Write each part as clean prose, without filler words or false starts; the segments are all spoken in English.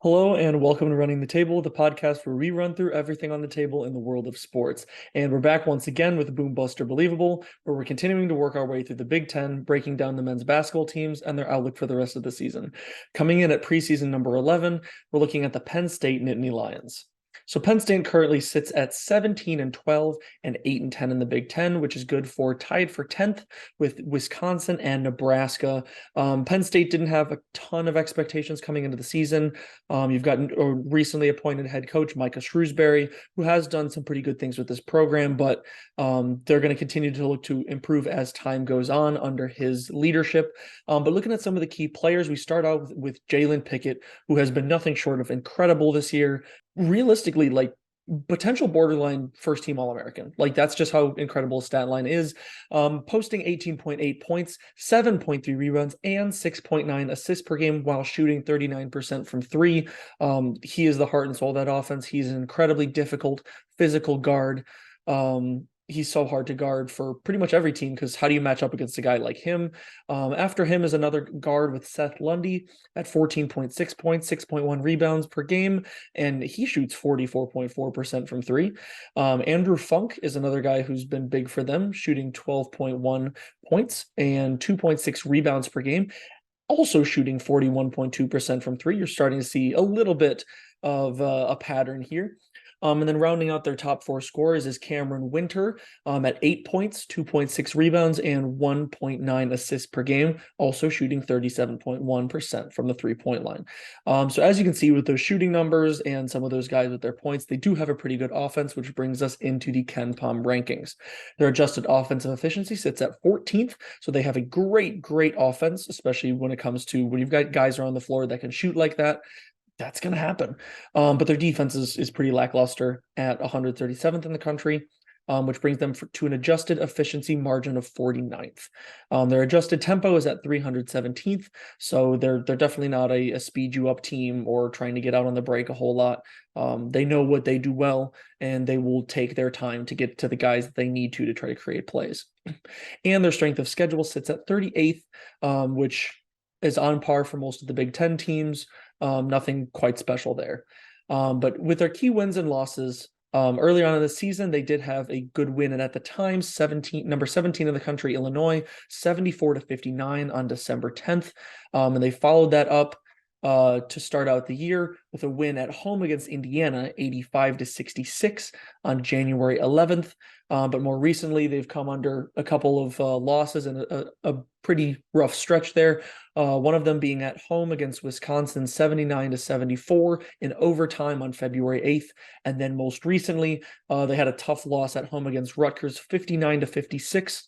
Hello and welcome to Running the Table, the podcast where we run through everything on the table in the world of sports. And we're back once again with Boom Buster Believable, where we're continuing to work our way through the Big Ten, breaking down the men's basketball teams and their outlook for the rest of the season. Coming in at preseason number 11, we're looking at the Penn State Nittany Lions. So Penn State currently sits at 17-12 and 8-10 in the Big Ten, which is good for tied for 10th with Wisconsin and Nebraska. Penn State didn't have a ton of expectations coming into the season. You've got a recently appointed head coach, Micah Shrewsbury, who has done some pretty good things with this program, but they're going to continue to look to improve as time goes on under his leadership. But looking at some of the key players, we start out with Jalen Pickett, who has been nothing short of incredible this year. Realistically, like potential borderline first team All-American. Like that's just how incredible his stat line is. Posting 18.8 points, 7.3 rebounds, and 6.9 assists per game while shooting 39% from three. He is the heart and soul of that offense. He's an incredibly difficult physical guard. He's so hard to guard for pretty much every team because how do you match up against a guy like him? After him is another guard with Seth Lundy at 14.6 points, 6.1 rebounds per game, and he shoots 44.4% from three. Andrew Funk is another guy who's been big for them, shooting 12.1 points and 2.6 rebounds per game, also shooting 41.2% from three. You're starting to see a little bit of a pattern here. And then rounding out their top four scorers is Cameron Winter at 8 points, 2.6 rebounds, and 1.9 assists per game, also shooting 37.1% from the three-point line. So as you can see with those shooting numbers and some of those guys with their points, they do have a pretty good offense, which brings us into the KenPom rankings. Their adjusted offensive efficiency sits at 14th, so they have a great offense, especially when it comes to when you've got guys around the floor that can shoot like that. That's going to happen. But their defense is pretty lackluster at 137th in the country, which brings them to an adjusted efficiency margin of 49th. Their adjusted tempo is at 317th, so they're definitely not a speed you up team or trying to get out on the break a whole lot. They know what they do well, and they will take their time to get to the guys that they need to try to create plays. And their strength of schedule sits at 38th, which is on par for most of the Big Ten teams. Nothing quite special there. But with their key wins and losses, early on in the season, they did have a good win. And at the time, number 17 in the country, Illinois, 74-59 on December 10th. And they followed that up to start out the year with a win at home against Indiana, 85-66 on January 11th. But more recently, they've come under a couple of losses and a pretty rough stretch there. One of them being at home against Wisconsin, 79-74 in overtime on February 8th. And then most recently, they had a tough loss at home against Rutgers, 59-56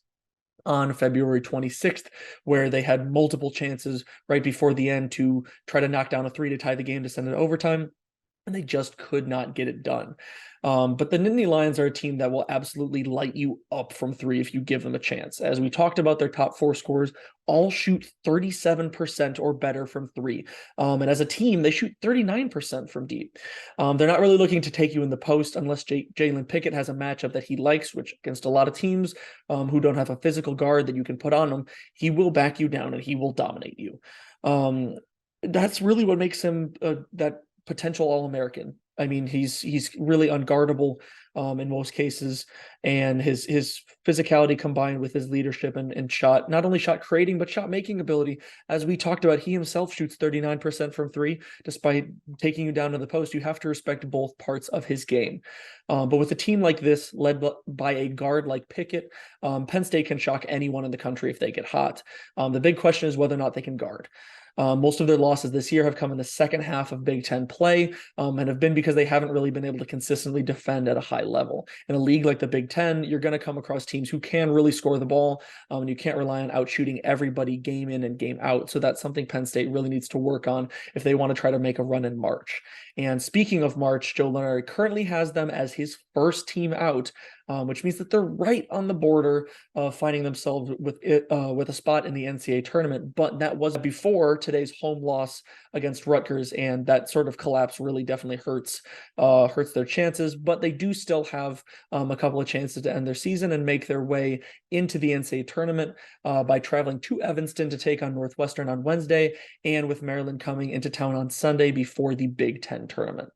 on February 26th, where they had multiple chances right before the end to try to knock down a three to tie the game to send it to overtime, and they just could not get it done. But the Nittany Lions are a team that will absolutely light you up from three if you give them a chance. As we talked about, their top four scorers all shoot 37% or better from three. And as a team, they shoot 39% from deep. They're not really looking to take you in the post unless Jalen Pickett has a matchup that he likes, which against a lot of teams who don't have a physical guard that you can put on them, he will back you down and he will dominate you. That's really what makes him that potential All-American. I mean, he's really unguardable in most cases, and his physicality combined with his leadership and shot, not only shot creating, but shot making ability. As we talked about, he himself shoots 39% from three, despite taking you down to the post. You have to respect both parts of his game. But with a team like this, led by a guard like Pickett, Penn State can shock anyone in the country if they get hot. The big question is whether or not they can guard. Most of their losses this year have come in the second half of Big Ten play and have been because they haven't really been able to consistently defend at a high level. In a league like the Big Ten, you're going to come across teams who can really score the ball, and you can't rely on outshooting everybody game in and game out. So that's something Penn State really needs to work on if they want to try to make a run in March. And speaking of March, Joe Lunardi currently has them as his first team out which means that they're right on the border of finding themselves with a spot in the NCAA tournament. But that was before today's home loss against Rutgers, and that sort of collapse really definitely hurts their chances. But they do still have a couple of chances to end their season and make their way into the NCAA tournament by traveling to Evanston to take on Northwestern on Wednesday, and with Maryland coming into town on Sunday before the Big Ten tournament.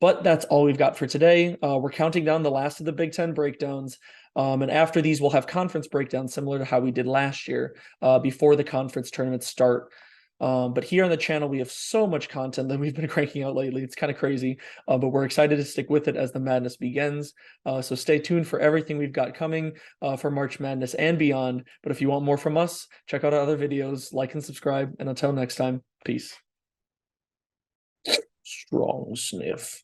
But that's all we've got for today. We're counting down the last of the Big Ten breakdowns. And after these, we'll have conference breakdowns similar to how we did last year before the conference tournaments start. But here on the channel, we have so much content that we've been cranking out lately. It's kind of crazy, but we're excited to stick with it as the madness begins. So stay tuned for everything we've got coming for March Madness and beyond. But if you want more from us, check out our other videos, like and subscribe. And until next time, peace. Strong sniff.